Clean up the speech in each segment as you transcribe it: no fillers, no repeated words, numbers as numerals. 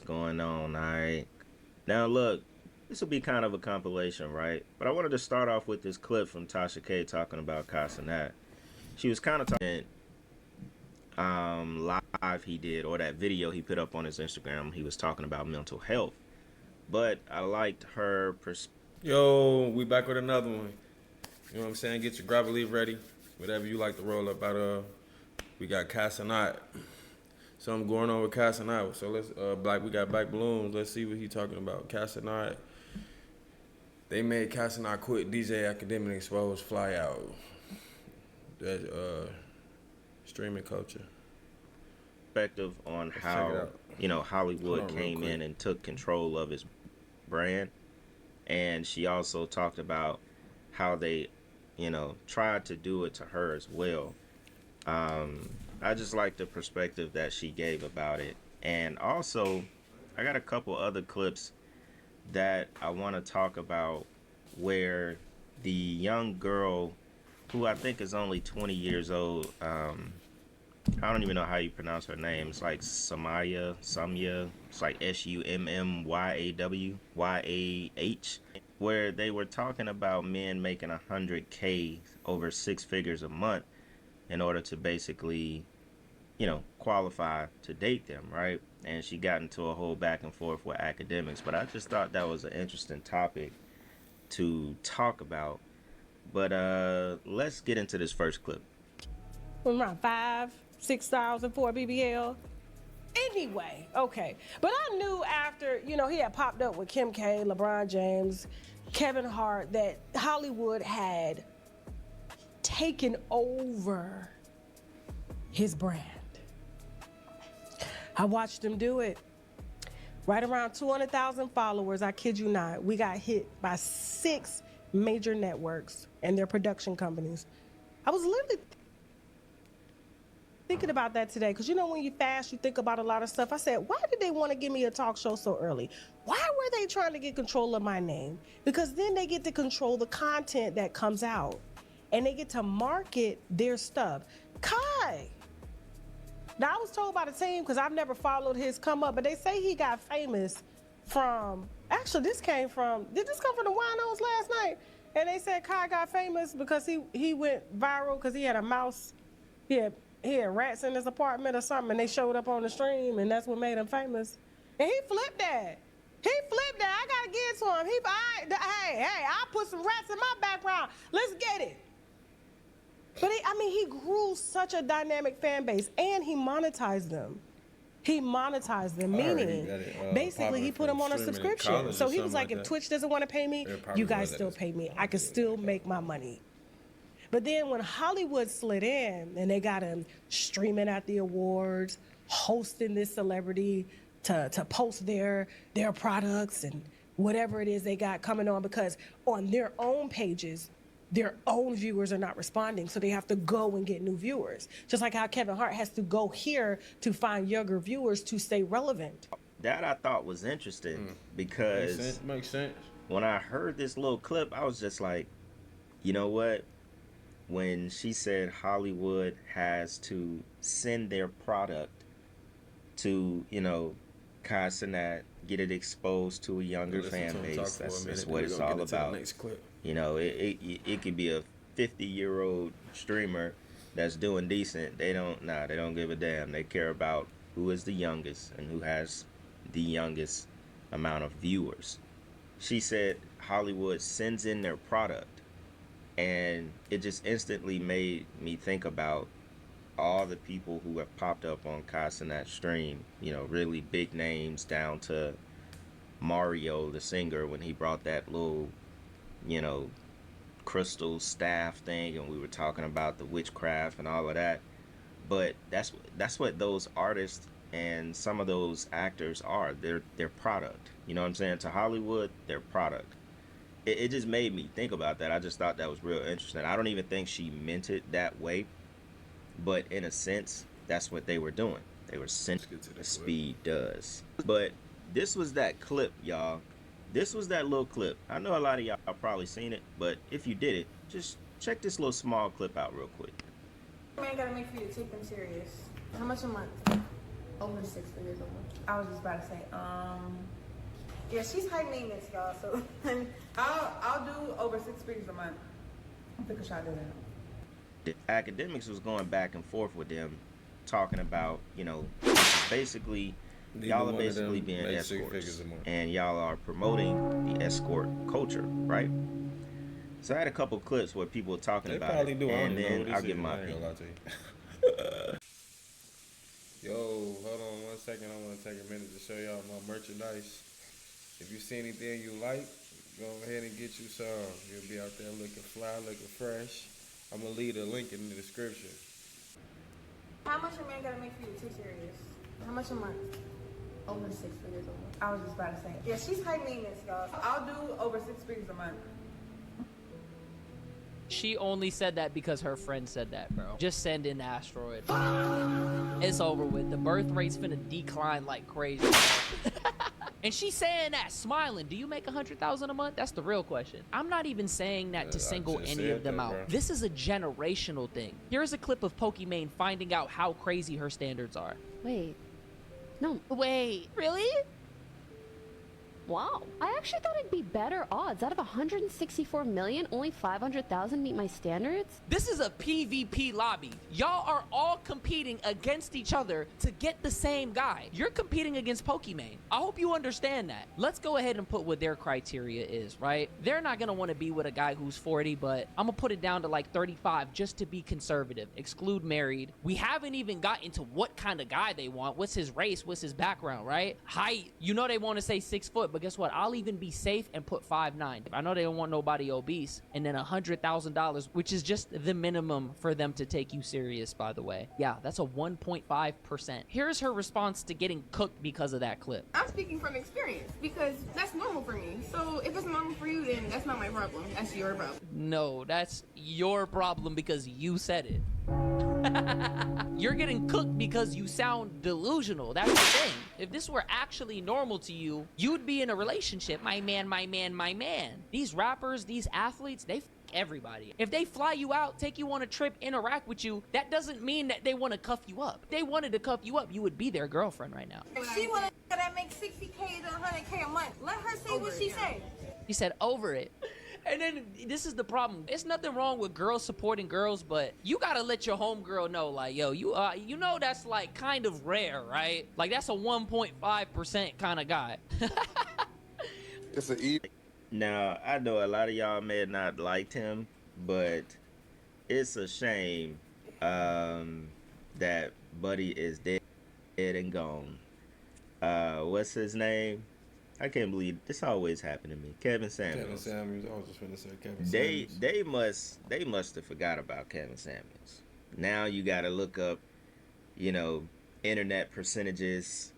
going on, alright? Now look, this will be kind of a compilation, right? But I wanted to start off with this clip from Tasha K talking about Kai Cenat. She was kind of talking live he did, or that video he put up on his Instagram. He was talking about mental health. But I liked her perspective. Yo, we back with another one. You know what I'm saying? Get your grab leaf ready. Whatever you like to roll up out of. We got Kai Cenat. Something going on with Kai Cenat. So let's we got Black Balloons. Let's see what he talking about. Kai Cenat. They made Kai Cenat Quit. DJ Akademiks exposed fly out. That's streaming culture. Perspective on how Hollywood came in and took control of his brand. And she also talked about how they tried to do it to her as well. I just like the perspective that she gave about it. And also, I got a couple other clips that I want to talk about where the young girl, who I think is only 20 years old, I don't even know how you pronounce her name. It's like Summyah. It's like Summyah, where they were talking about men making 100K over 6 figures a month in order to basically, qualify to date them, right? And she got into a whole back and forth with Akademiks, but I just thought that was an interesting topic to talk about. But let's get into this first clip. Around 5,000-6,000 for a BBL. Anyway, okay. But I knew after, he had popped up with Kim K, LeBron James, Kevin Hart, that Hollywood had taken over his brand. I watched him do it. Right around 200,000 followers, I kid you not, we got hit by 6 major networks and their production companies. I was literally thinking about that today, because when you fast, you think about a lot of stuff. I said, why did they want to give me a talk show so early? Why were they trying to get control of my name? Because then they get to control the content that comes out, and they get to market their stuff. Kai, now I was told by the team, because I've never followed his come up, but they say he got famous from, actually did this come from the Winos last night? And they said Kai got famous because he went viral because he had a mouse, he had rats in his apartment or something, and they showed up on the stream, and that's what made him famous. And he flipped that. I gotta give it to him. Hey, I'll put some rats in my background. Let's get it. But he grew such a dynamic fan base, and he monetized them. Meaning, basically he put them on a subscription. So he was like, if Twitch doesn't want to pay me, you guys still pay me. I can still make my money. But then when Hollywood slid in and they got him streaming at the awards, hosting this celebrity to post their products and whatever it is they got coming on, because on their own pages, their own viewers are not responding, so they have to go and get new viewers. Just like how Kevin Hart has to go here to find younger viewers to stay relevant. That I thought was interesting because makes sense. When I heard this little clip, I was just like, you know what? When she said Hollywood has to send their product to, Kai Cenat, get it exposed to a younger fan base. That's what it's all about. Next clip. It could be a 50-year-old streamer that's doing decent. They don't give a damn. They care about who is the youngest and who has the youngest amount of viewers. She said Hollywood sends in their product, and it just instantly made me think about all the people who have popped up on Kai Cenat's stream, really big names, down to Mario, the singer, when he brought that little, crystal staff thing, and we were talking about the witchcraft and all of that. But that's what those artists and some of those actors are. They're product. You know what I'm saying? To Hollywood, they're product. It just made me think about that. I just thought that was real interesting. I don't even think she meant it that way, but in a sense, that's what they were doing. They were sending the speed does. But this was that clip, y'all. This was that little clip. I know a lot of y'all probably seen it, but if you did it, just check this little small clip out real quick. Man gotta make for you to take them serious. How much a month? Over 6 figures a month. I was just about to say, yeah, she's high maintenance, y'all. So I'll do over 6 figures a month. I think I should do that. The Akademiks was going back and forth with them, talking about, basically, y'all are basically being escorts, and y'all are promoting the escort culture, right? So I had a couple clips where people were talking about it, and then I'll give my opinion. Yo, hold on 1 second. I want to take a minute to show y'all my merchandise. If you see anything you like, go ahead and get you some. You'll be out there looking fly, looking fresh. I'm going to leave a link in the description. How much a man gotta make for you too serious? How much a month? Over 6 figures a month. I was just about to say, yeah, she's high maintenance, y'all. I'll do over 6 figures a month. She only said that because her friend said that, bro. Just send in the asteroid. It's over with. The birth rate's finna decline like crazy. And she's saying that, smiling. Do you make $100,000 a month? That's the real question. I'm not even saying that to single any of them out. Bro. This is a generational thing. Here's a clip of Pokimane finding out how crazy her standards are. Wait. No. Wait. Really? Wow. I actually thought it'd be better odds. Out of 164 million, only 500,000 meet my standards? This is a PvP lobby. Y'all are all competing against each other to get the same guy. You're competing against Pokimane. I hope you understand that. Let's go ahead and put what their criteria is, right? They're not gonna want to be with a guy who's 40, but I'm gonna put it down to like 35 just to be conservative. Exclude married. We haven't even got into what kind of guy they want. What's his race? What's his background, right? Height. You know they want to say 6 foot, but guess what? I'll even be safe and put 5'9". I know they don't want nobody obese. And then $100,000, which is just the minimum for them to take you serious, by the way. Yeah, that's a 1.5%. Here's her response to getting cooked because of that clip. I'm speaking from experience because that's normal for me. So if it's normal for you, then that's not my problem. That's your problem. No, that's your problem because you said it. You're getting cooked because you sound delusional. That's the thing. If this were actually normal to you, you'd be in a relationship. My man, my man, my man. These rappers, these athletes, they f everybody. If they fly you out, take you on a trip, interact with you, that doesn't mean that they want to cuff you up. If they wanted to cuff you up, you would be their girlfriend right now. If she want a that make 60K to 100K a month, let her say what she say. He said over it. And then this is the problem. It's nothing wrong with girls supporting girls, but you gotta let your homegirl know, like, yo, you know that's like kind of rare, right? Like that's a 1.5% kind of guy. It's an E. Now I know a lot of y'all may have not liked him, but it's a shame that Buddy is dead and gone. What's his name? I can't believe this always happened to me. Kevin Samuels. Kevin Samuels. I was just finna say Kevin Samuels. They must have forgot about Kevin Samuels. Now you got to look up, internet percentages.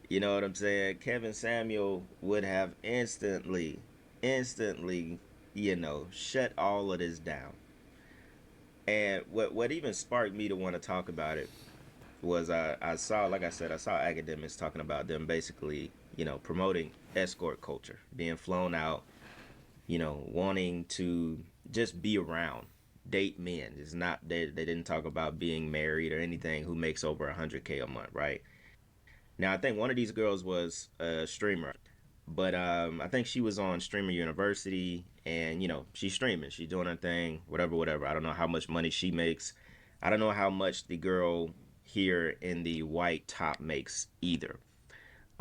You know what I'm saying? Kevin Samuel would have instantly, shut all of this down. And what even sparked me to want to talk about it was I saw Akademiks talking about them basically, promoting escort culture, being flown out, wanting to just be around, date men. It's not, they didn't talk about being married or anything who makes over 100K a month, right? Now, I think one of these girls was a streamer, but I think she was on Streamer University, and, she's streaming. She's doing her thing, whatever. I don't know how much money she makes. I don't know how much the girl here in the white top makes either.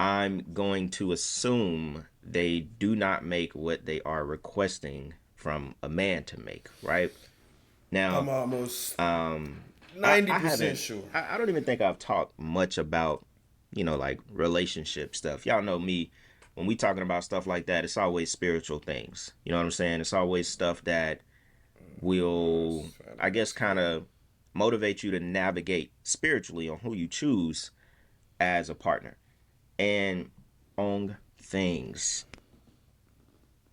I'm going to assume they do not make what they are requesting from a man to make, right? Now, I'm almost 90% sure. I don't even think I've talked much about, like relationship stuff. Y'all know me. When we talking about stuff like that, it's always spiritual things. You know what I'm saying? It's always stuff that will, I guess, kind of motivate you to navigate spiritually on who you choose as a partner. And on things.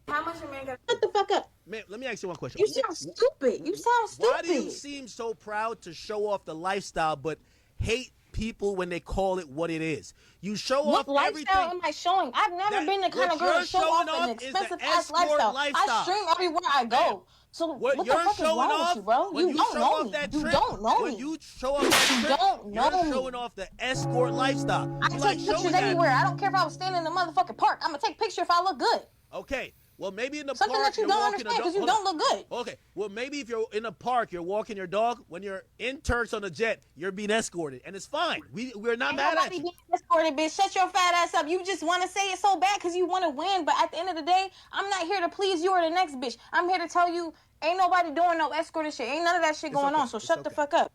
How much a man got? Shut the fuck up. Man, let me ask you one question. You sound stupid. You sound stupid. Why do you seem so proud to show off the lifestyle but hate people when they call it what it is. You show What off everything. lifestyle am I showing? I've never been the kind of girl to show off an expensive ass lifestyle. I stream everywhere I go. So what the fuck is wrong with you, bro? You don't know me. You don't know me. When you show off that trip, you're showing off the escort lifestyle. I take pictures anywhere. I don't care if I was standing in the motherfucking park. I'm gonna take a picture if I look good. Okay. Well, maybe in the something park, that you don't understand because you don't look good. Okay. Well, maybe if you're in a park, you're walking your dog. When you're in Turks on a jet, you're being escorted, and it's fine. We're not mad at you. Being escorted, bitch. Shut your fat ass up. You just want to say it so bad because you want to win, but at the end of the day, I'm not here to please you or the next bitch. I'm here to tell you, ain't nobody doing no escorting shit. Ain't none of that shit going on. So shut the fuck up.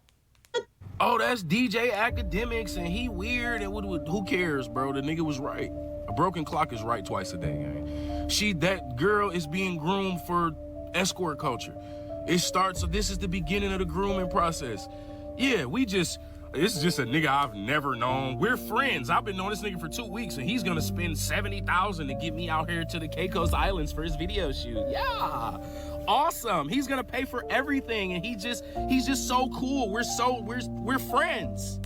Oh, that's DJ Akademiks, and he weird, and who cares, bro? The nigga was right. A broken clock is right twice a day, man. That girl is being groomed for escort culture. So this is the beginning of the grooming process. Yeah, this is just a nigga I've never known. We're friends. I've been knowing this nigga for 2 weeks, and he's gonna spend $70,000 to get me out here to the Caicos Islands for his video shoot. Yeah, awesome. He's gonna pay for everything, and he's just so cool. We're friends.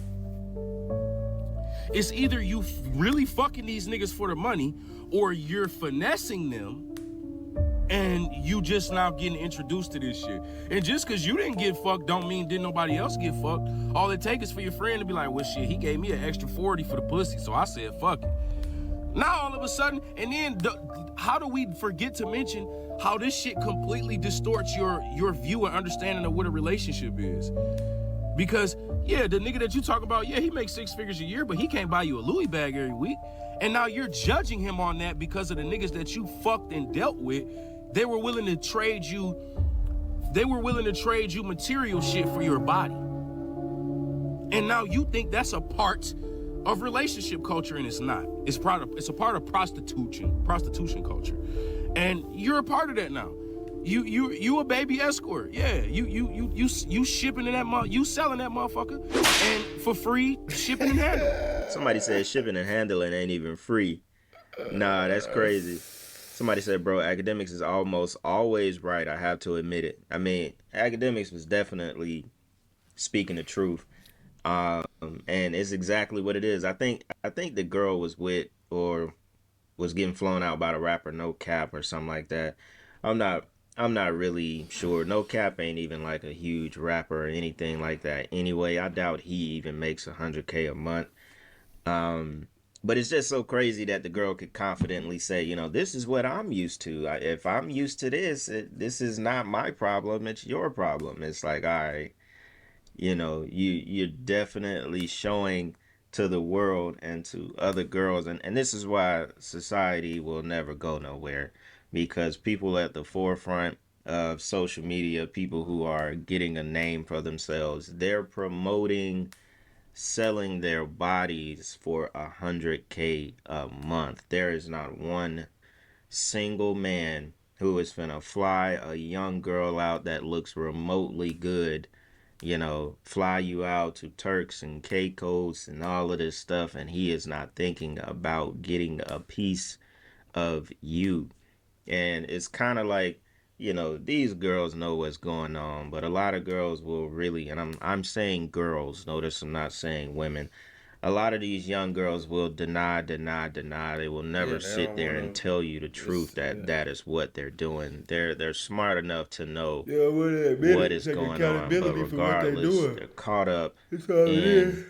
It's either you really fucking these niggas for the money, or you're finessing them, and you just now getting introduced to this shit. And just because you didn't get fucked don't mean didn't nobody else get fucked. All it takes is for your friend to be like, well, shit, he gave me an extra 40 for the pussy, so I said, fuck it. Now all of a sudden, and then how do we forget to mention how this shit completely distorts your view and understanding of what a relationship is? Because, yeah, the nigga that you talk about, yeah, he makes 6 figures a year, but he can't buy you a Louis bag every week. And now you're judging him on that because of the niggas that you fucked and dealt with. They were willing to trade you material shit for your body. And now you think that's a part of relationship culture, and it's not. It's a part of prostitution culture. And you're a part of that now. You a baby escort. Yeah, you shipping in that you selling that motherfucker, and for free shipping and handling. Somebody said shipping and handling ain't even free. Nah, that's crazy. Somebody said, bro, Akademiks is almost always right. I have to admit it. I mean, Akademiks was definitely speaking the truth, and it's exactly what it is. I think the girl was with or was getting flown out by the rapper No Cap or something like that. I'm not really sure. No Cap ain't even like a huge rapper or anything like that. Anyway, I doubt he even makes $100K a month. But it's just so crazy that the girl could confidently say, you know, this is what I'm used to. If I'm used to this, this is not my problem. It's your problem. It's like, all right, you know, you're definitely showing to the world and to other girls. And this is why society will never go nowhere. Because people at the forefront of social media, people who are getting a name for themselves, they're promoting selling their bodies for $100K a month. There is not one single man who is finna fly a young girl out that looks remotely good, you know, fly you out to Turks and Caicos and all of this stuff, and he is not thinking about getting a piece of you. And it's kind of like, you know, these girls know what's going on, but a lot of girls will really, and I'm saying girls, notice I'm not saying women. A lot of these young girls will deny. They will never sit there and tell you the truth that is what they're doing. They're smart enough to know what is going on, but regardless, they're caught up in,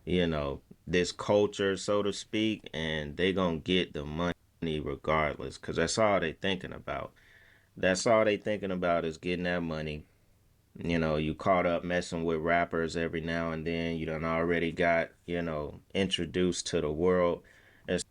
you know, this culture, so to speak, and they gonna get the money regardless, because that's all they thinking about. That's all they thinking about is getting that money. You know, you caught up messing with rappers every now and then. You done already got, you know, introduced to the world. This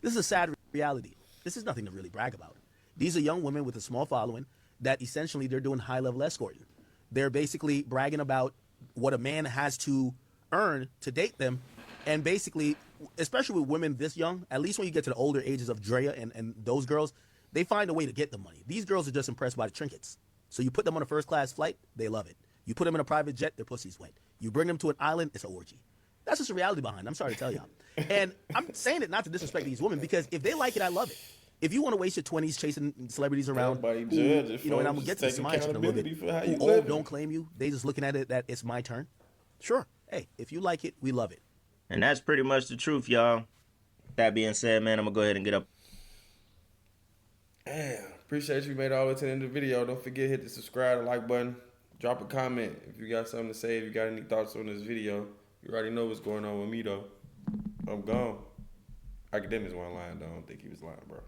is a sad reality. This is nothing to really brag about. These are young women with a small following that essentially they're doing high-level escorting. They're basically bragging about what a man has to earn to date them. And basically, especially with women this young, at least when you get to the older ages of Drea and those girls, they find a way to get the money. These girls are just impressed by the trinkets. So you put them on a first-class flight, they love it. You put them in a private jet, their pussy's wet. You bring them to an island, it's an orgy. That's just the reality behind it. I'm sorry to tell y'all. And I'm saying it not to disrespect these women, because if they like it, I love it. If you want to waste your 20s chasing celebrities around, who, you know, and I'm going to get to Summyah in a little bit, who all don't claim you, they just looking at it that it's my turn. Sure. hey, if you like it, we love it. And that's pretty much the truth, y'all. That being said, man, I'm gonna go ahead and get up. Damn, appreciate you made it all the way to the end of the video. Don't forget, hit the subscribe and like button. Drop a comment if you got something to say, if you got any thoughts on this video. You already know what's going on with me, though. I'm gone. Akademiks wasn't lying, though. I don't think he was lying, bro.